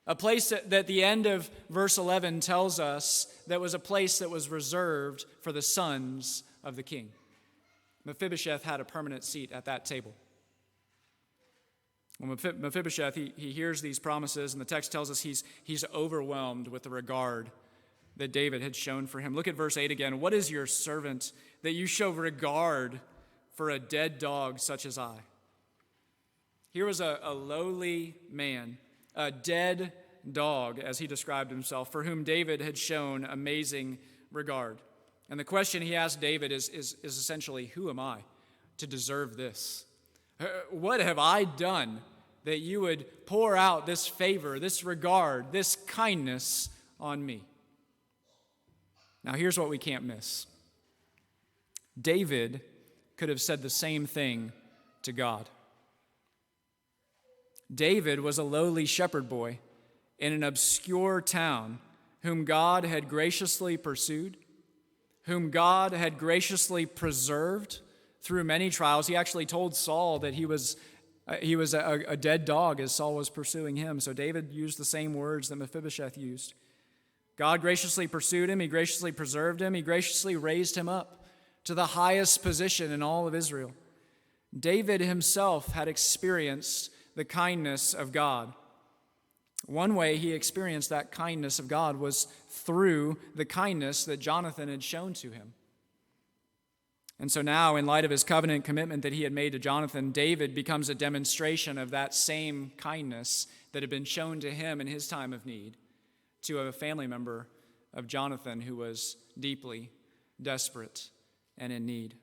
A place that the end of verse 11 tells us that was a place that was reserved for the sons of the king. Mephibosheth had a permanent seat at that table. When Mephibosheth, he hears these promises, and the text tells us he's overwhelmed with the regard that David had shown for him. Look at verse 8 again. What is your servant that you show regard for a dead dog such as I? Here was a lowly man, a dead dog, as he described himself, for whom David had shown amazing regard. And the question he asked David is essentially, who am I to deserve this? What have I done that you would pour out this favor, this regard, this kindness on me? Now, here's what we can't miss. David could have said the same thing to God. David was a lowly shepherd boy in an obscure town whom God had graciously pursued, whom God had graciously preserved through many trials. He actually told Saul that he was a dead dog as Saul was pursuing him. So David used the same words that Mephibosheth used. God graciously pursued him. He graciously preserved him. He graciously raised him up to the highest position in all of Israel. David himself had experienced the kindness of God. One way he experienced that kindness of God was through the kindness that Jonathan had shown to him. And so now, in light of his covenant commitment that he had made to Jonathan, David becomes a demonstration of that same kindness that had been shown to him in his time of need to a family member of Jonathan who was deeply desperate and in need.